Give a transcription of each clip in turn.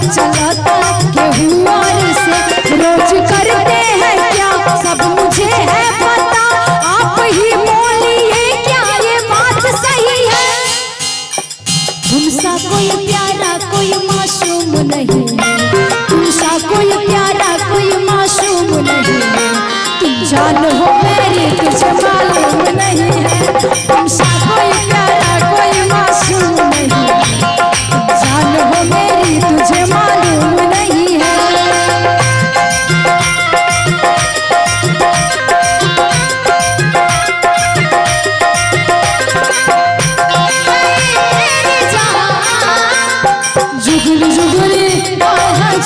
चलाता केहू और से, रोज करते हैं क्या सब मुझे है पता, आप ही बोलिए क्या ये बात सही है। तुमसा कोई प्यारा कोई मासूम नहीं है, तुमसा कोई प्यारा कोई मासूम नहीं है, तुम जान हो मेरी तुझे मालूम नहीं है। तुमसा कोई प्यारा कोई मासूम नहीं है, तुम जान हो मेरी तुझे मालूम नहीं है। जुगनी जुगनी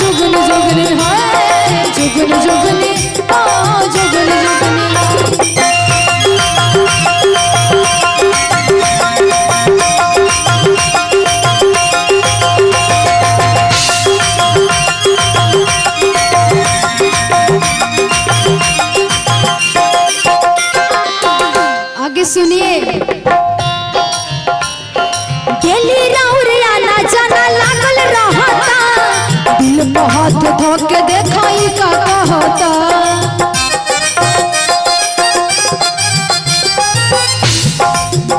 जुगनी जुगनी है, जुगनी जुगनी जुगनी जुगनी। आगे सुनिए, डेली राउरिया ना जाना लागल रहता, दिल पे हाथ धोके देखाई का कहता।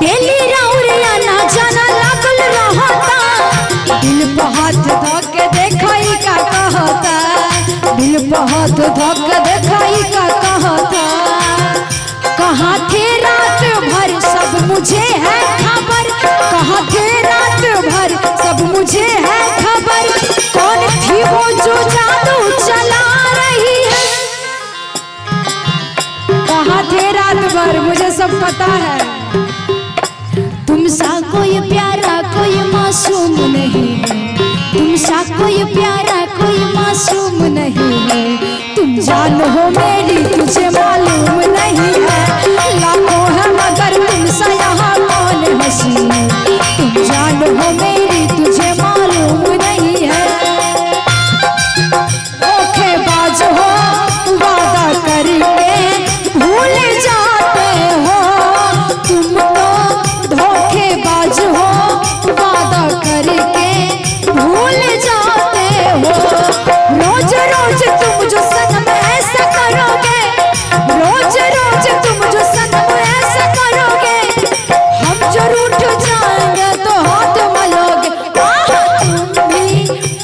डेली राउरिया ना जाना लागल रहता, दिल पे हाथ धोके देखाई का कहता, दिल पे हाथ धोके देखाई का कहता। कहाँ थे रात भर सब मुझे है खबर, कहाँ थे रात भर सब मुझे है खबर, कौन थी वो जो जादू चला रही है। कहाँ थे रात भर मुझे सब पता है। तुमसा कोई प्यारा कोई मासूम नहीं है, तुमसा कोई प्यारा कोई मासूम नहीं है, तुम जान हो मेरी तुझे मालूम नहीं है। लाखों है मगर तुमसा यहाँ कौन हंसी, तुम जान हो मेरी तुझे मालूम नहीं है। धोखेबाज हो वादा करके भूल जाते हो, तुम तो धोखेबाज हो वादा करके भूल जाते हो। रोज रोज तुम जो सनम ऐसा करोगे, रोज रोज तुम जो सनम ऐसा करोगे, हम जो रूठ जाएंगे तो हाथ मलोगे। तुम भी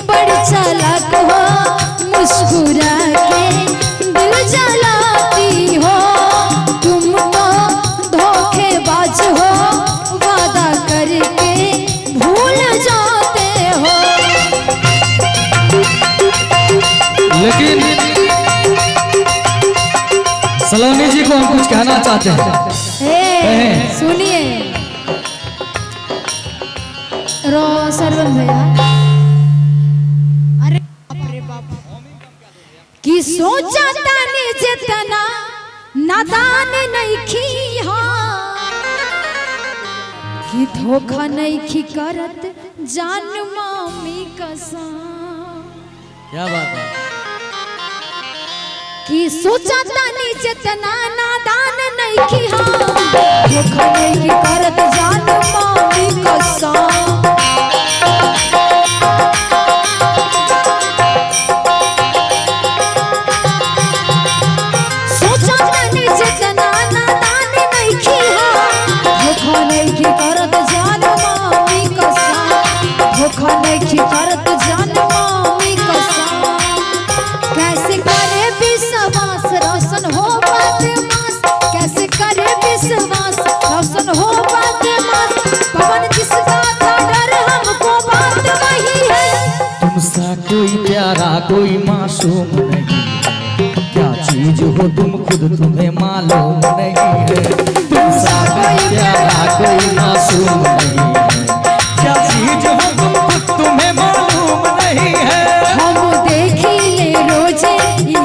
बड़ी चालाक हो, मुस्कुरा के दिल जलाती हो, तुम तो धोखेबाज हो वादा करके भूल जाते हो। लेकिन सलोनी जी को हम कुछ कहना चाहते हैं। सुनिए रो सरवन भैया, अरे बाप रे बाप, कि सोचा तानी जितना नादान नहीं खी, कि धोखा नहीं खी करत जान मामी कसम। क्या बात है, कि सोचा तानी जितना नादान नहीं की, धोखा नहीं की करत जान मामी कसम। सोचा तानी जितना नादान नहीं की, धोखा नहीं की करत जान मामी कसम, धोखा नहीं की करत जान मामी कसम। कैसे करे विश्वास रोशन हो बदमाश, कैसे करे विश्वास रोशन हो बदमाश, पवन जिसका था डर हमको बात वही है। तुमसा कोई प्यारा कोई मासूम नहीं है, क्या चीज हो तुम खुद तुम्हें मालूम नहीं है। तुमसा कोई प्यारा कोई मासूम नहीं है, क्या चीज हो तुम खुद तुम्हें मालूम नहीं है। हम देखी ले रोजे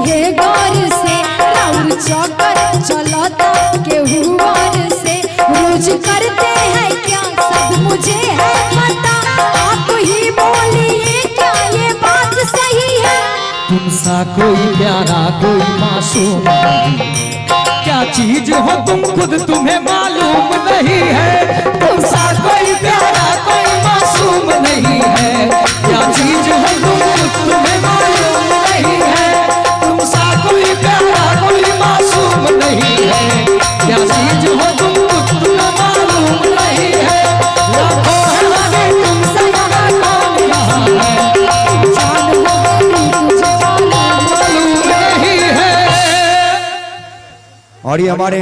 ये गौर से, राउर चौकर चलाता केहू और से, रोज करते हैं क्या सब मुझे है पता, आप ही बोलिए क्या ये बात सही है। तुमसा कोई प्यारा कोई मासूम नहीं है, क्या चीज हो तुम खुद तुम्हें मालूम नहीं है। तुमसा कोई प्यारा कोई मासूम नहीं है, क्या चीज हो तुम और ये हमारे